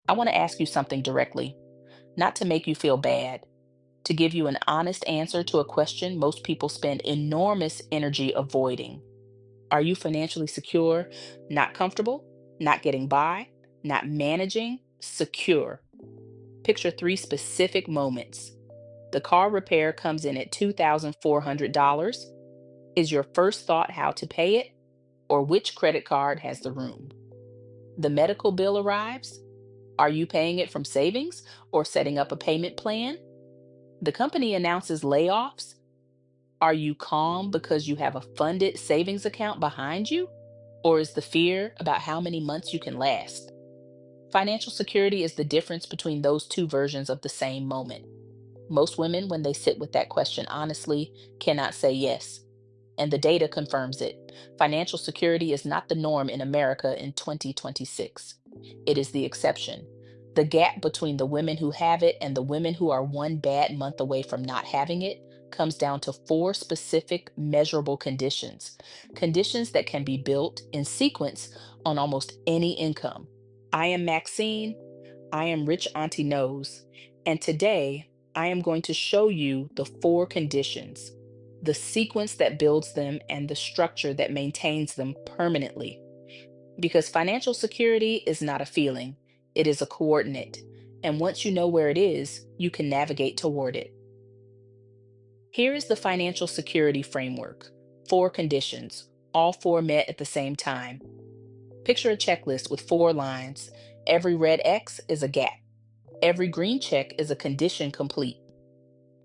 I want to ask you something directly, not to make you feel bad, to give you an honest answer to a question most people spend enormous energy avoiding. Are you financially secure? Not comfortable? Not getting by? Not managing? Secure. Picture three specific moments. The car repair comes in at $2,400. Is your first thought how to pay it or which credit card has the room? The medical bill arrives. Are you paying it from savings or setting up a payment plan? The company announces layoffs. Are you calm because you have a funded savings account behind you? Or is the fear about how many months you can last? Financial security is the difference between those two versions of the same moment. Most women, when they sit with that question honestly, cannot say yes. And the data confirms it. Financial security is not the norm in America in 2026. It is the exception. The gap between the women who have it and the women who are one bad month away from not having it comes down to four specific measurable conditions. Conditions that can be built in sequence on almost any income. I am Maxine. I am Rich Auntie Knows. And today I am going to show you the four conditions, the sequence that builds them, and the structure that maintains them permanently. Because financial security is not a feeling, it is a coordinate. And once you know where it is, you can navigate toward it. Here is the financial security framework. Four conditions, all four met at the same time. Picture a checklist with four lines. Every red X is a gap. Every green check is a condition complete.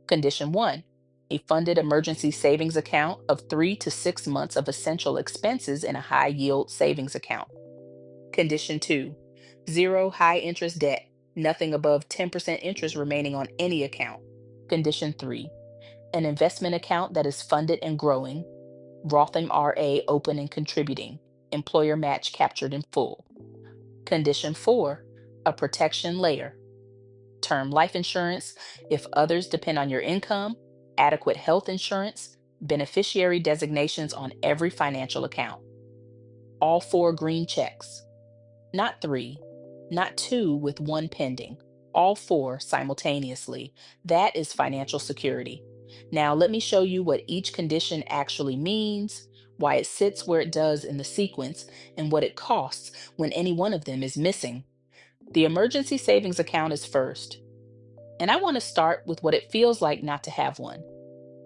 Condition one, a funded emergency savings account of 3 to 6 months of essential expenses in a high yield savings account. Condition two, zero high interest debt, nothing above 10% interest remaining on any account. Condition three, an investment account that is funded and growing, Roth IRA open and contributing, employer match captured in full. Condition four, a protection layer, term life insurance if others depend on your income, adequate health insurance, beneficiary designations on every financial account. All four green checks, not three, not two with one pending, all four simultaneously. That is financial security. Now, let me show you what each condition actually means, why it sits where it does in the sequence, and what it costs when any one of them is missing. The emergency savings account is first. And I want to start with what it feels like not to have one,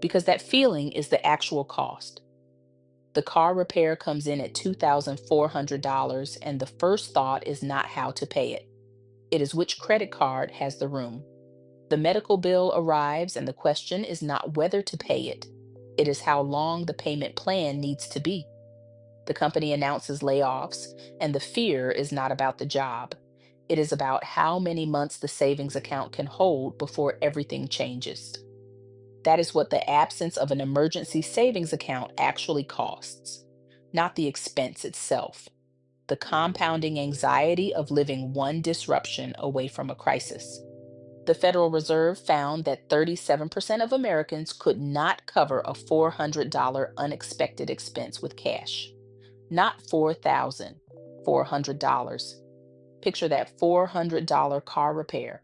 because that feeling is the actual cost. The car repair comes in at $2,400, and the first thought is not how to pay it. It is which credit card has the room. The medical bill arrives, and the question is not whether to pay it. It is how long the payment plan needs to be. The company announces layoffs, and the fear is not about the job. It is about how many months the savings account can hold before everything changes. That is what the absence of an emergency savings account actually costs, not the expense itself, the compounding anxiety of living one disruption away from a crisis. The Federal Reserve found that 37% of Americans could not cover a $400 unexpected expense with cash. Not $4,400. Picture that $400 car repair.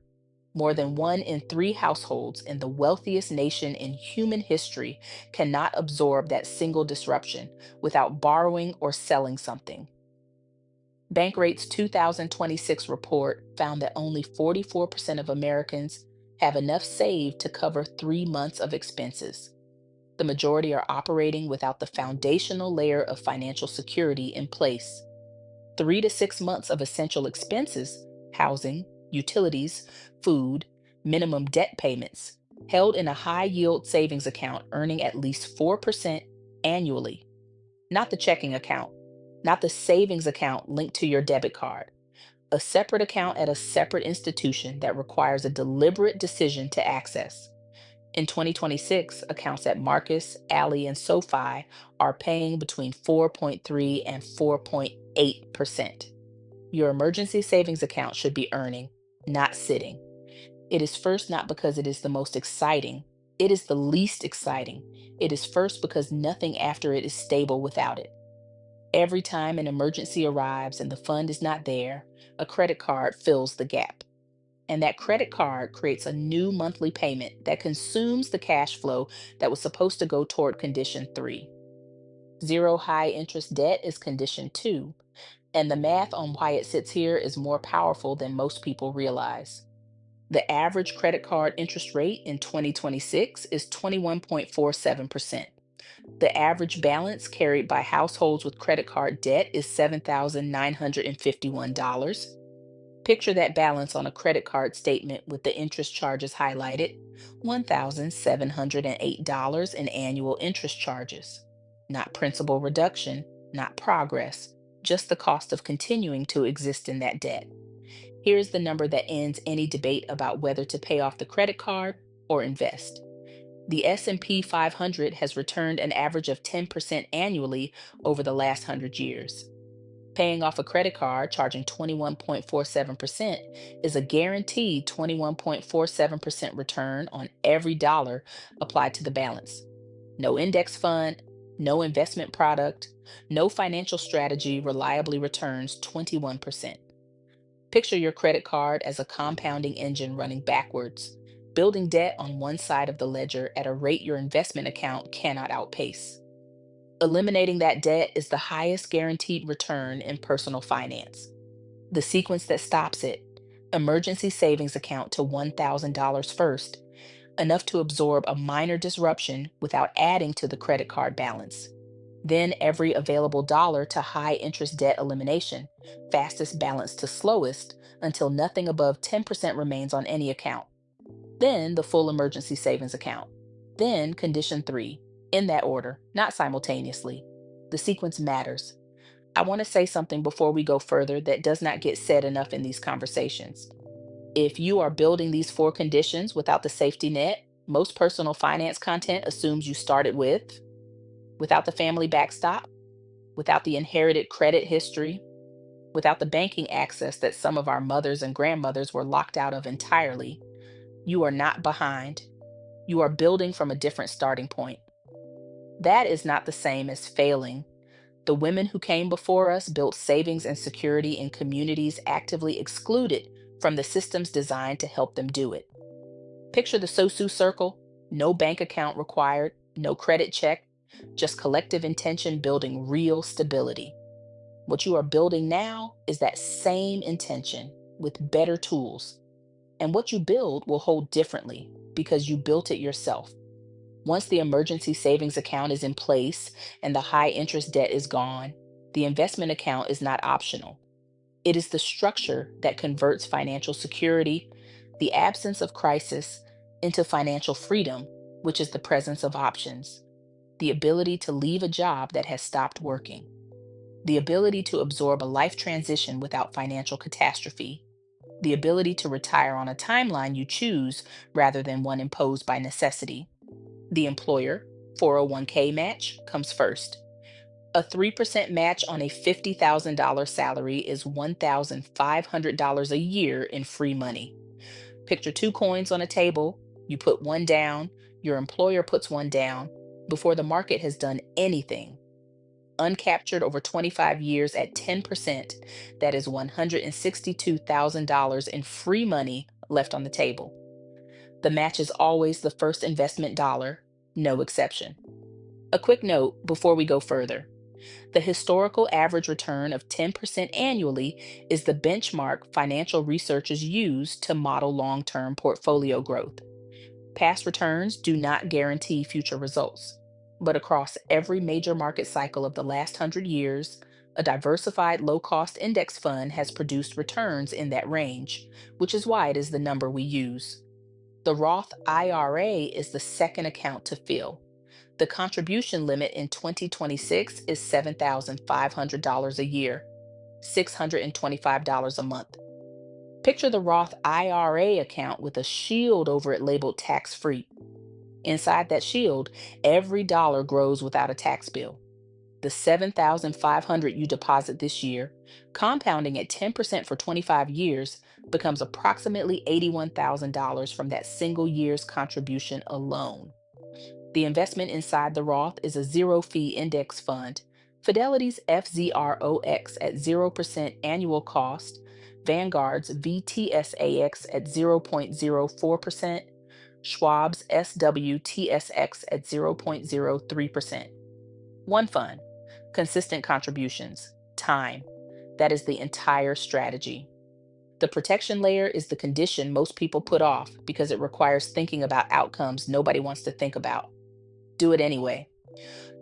More than one in three households in the wealthiest nation in human history cannot absorb that single disruption without borrowing or selling something. Bankrate's 2026 report found that only 44% of Americans have enough saved to cover 3 months of expenses. The majority are operating without the foundational layer of financial security in place. 3 to 6 months of essential expenses, housing, utilities, food, minimum debt payments, held in a high yield savings account earning at least 4% annually. Not the checking account, not the savings account linked to your debit card. A separate account at a separate institution that requires a deliberate decision to access. In 2026, accounts at Marcus, Ally, and SoFi are paying between 4.3 and 4.8%. Your emergency savings account should be earning, not sitting. It is first not because it is the most exciting, it is the least exciting. It is first because nothing after it is stable without it. Every time an emergency arrives and the fund is not there, a credit card fills the gap. And that credit card creates a new monthly payment that consumes the cash flow that was supposed to go toward condition three. Zero high interest debt is condition two, and the math on why it sits here is more powerful than most people realize. The average credit card interest rate in 2026 is 21.47%. The average balance carried by households with credit card debt is $7,951. Picture that balance on a credit card statement with the interest charges highlighted: $1,708 in annual interest charges. Not principal reduction, not progress, just the cost of continuing to exist in that debt. Here's the number that ends any debate about whether to pay off the credit card or invest. The S&P 500 has returned an average of 10% annually over the last 100 years. Paying off a credit card charging 21.47% is a guaranteed 21.47% return on every dollar applied to the balance. No index fund, no investment product, no financial strategy reliably returns 21%. Picture your credit card as a compounding engine running backwards, building debt on one side of the ledger at a rate your investment account cannot outpace. Eliminating that debt is the highest guaranteed return in personal finance. The sequence that stops it: emergency savings account to $1,000 first, enough to absorb a minor disruption without adding to the credit card balance. Then every available dollar to high interest debt elimination, fastest balance to slowest, until nothing above 10% remains on any account. Then the full emergency savings account. Then condition three, in that order, not simultaneously. The sequence matters. I want to say something before we go further that does not get said enough in these conversations. If you are building these four conditions without the safety net, most personal finance content assumes you started with: without the family backstop, without the inherited credit history, without the banking access that some of our mothers and grandmothers were locked out of entirely. You are not behind. You are building from a different starting point. That is not the same as failing. The women who came before us built savings and security in communities actively excluded from the systems designed to help them do it. Picture the SOSU circle: no bank account required, no credit check, just collective intention building real stability. What you are building now is that same intention with better tools. And what you build will hold differently because you built it yourself. Once the emergency savings account is in place and the high interest debt is gone, the investment account is not optional. It is the structure that converts financial security, the absence of crisis, into financial freedom, which is the presence of options, the ability to leave a job that has stopped working, the ability to absorb a life transition without financial catastrophe, the ability to retire on a timeline you choose rather than one imposed by necessity. The employer 401k match comes first. A 3% match on a $50,000 salary is $1,500 a year in free money. Picture two coins on a table. You put one down, your employer puts one down before the market has done anything. Uncaptured over 25 years at 10%, that is $162,000 in free money left on the table. The match is always the first investment dollar, no exception. A quick note before we go further: the historical average return of 10% annually is the benchmark financial researchers use to model long term portfolio growth. Past returns do not guarantee future results. But across every major market cycle of the last 100 years, a diversified low cost index fund has produced returns in that range, which is why it is the number we use. The Roth IRA is the second account to fill. The contribution limit in 2026 is $7,500 a year, $625 a month. Picture the Roth IRA account with a shield over it labeled tax free. Inside that shield, every dollar grows without a tax bill. The 7,500 you deposit this year, compounding at 10% for 25 years, becomes approximately $81,000 from that single year's contribution alone. The investment inside the Roth is a zero fee index fund, Fidelity's FZROX at 0% annual cost, Vanguard's VTSAX at 0.04%, Schwab's SWTSX at 0.03%. One fund, consistent contributions, time. That is the entire strategy. The protection layer is the condition most people put off because it requires thinking about outcomes nobody wants to think about. Do it anyway.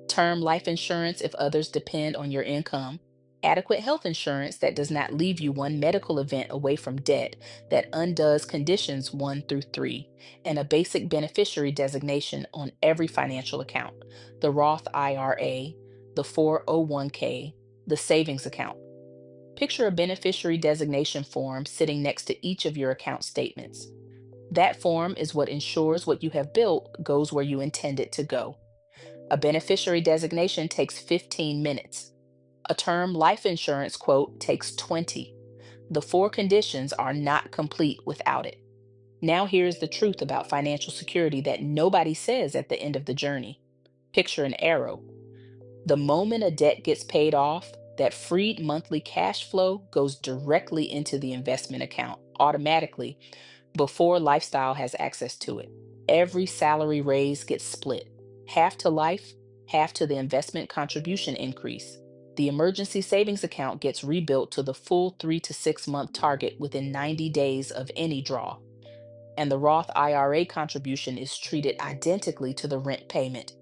Term life insurance if others depend on your income. Adequate health insurance that does not leave you one medical event away from debt that undoes conditions 1 through 3, and a basic beneficiary designation on every financial account: the Roth IRA, the 401k, the savings account. Picture a beneficiary designation form sitting next to each of your account statements. That form is what ensures what you have built goes where you intend it to go. A beneficiary designation takes 15 minutes. A term life insurance quote takes 20. The four conditions are not complete without it. Now, here's the truth about financial security that nobody says at the end of the journey. Picture an arrow. The moment a debt gets paid off, that freed monthly cash flow goes directly into the investment account automatically before Lifestyle has access to it. Every salary raise gets split, half to life, half to the investment contribution increase. The emergency savings account gets rebuilt to the full 3 to 6 month target within 90 days of any draw. And the Roth IRA contribution is treated identically to the rent payment,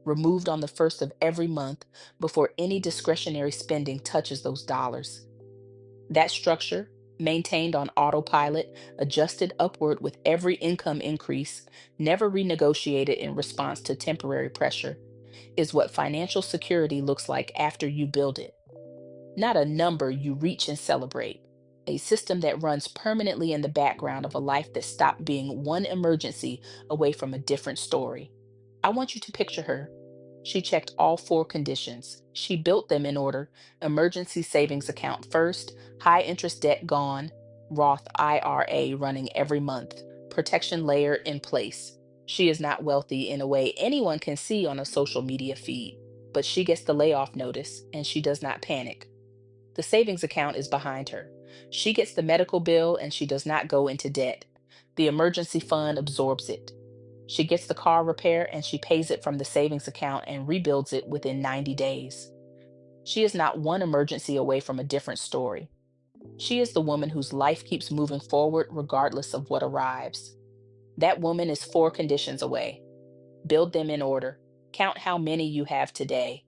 removed on the first of every month before any discretionary spending touches those dollars. That structure, maintained on autopilot, adjusted upward with every income increase, never renegotiated in response to temporary pressure, is what financial security looks like after you build it. Not a number you reach and celebrate. A system that runs permanently in the background of a life that stopped being one emergency away from a different story. I want you to picture her. She checked all four conditions. She built them in order: emergency savings account first, high interest debt gone, Roth IRA running every month, protection layer in place. She is not wealthy in a way anyone can see on a social media feed, but she gets the layoff notice and she does not panic. The savings account is behind her. She gets the medical bill and she does not go into debt. The emergency fund absorbs it. She gets the car repair and she pays it from the savings account and rebuilds it within 90 days. She is not one emergency away from a different story. She is the woman whose life keeps moving forward regardless of what arrives. That woman is four conditions away. Build them in order. Count how many you have today.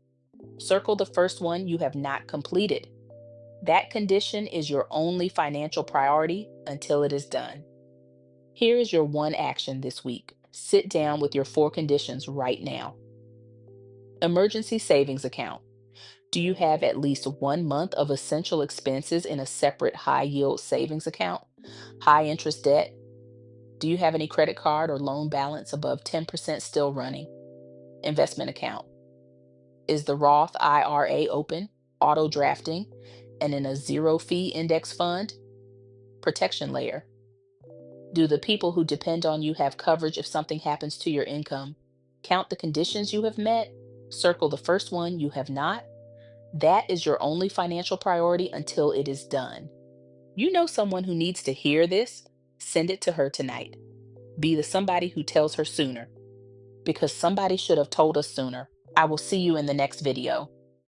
Circle the first one you have not completed. That condition is your only financial priority until it is done. Here is your one action this week. Sit down with your four conditions right now. Emergency savings account. Do you have at least 1 month of essential expenses in a separate high yield savings account? High interest debt. Do you have any credit card or loan balance above 10% still running? Investment account. Is the Roth IRA open, auto drafting, and in a zero fee index fund? Protection layer. Do the people who depend on you have coverage if something happens to your income? Count the conditions you have met, circle the first one you have not. That is your only financial priority until it is done. You know someone who needs to hear this? Send it to her tonight. Be the somebody who tells her sooner, because somebody should have told us sooner. I will see you in the next video.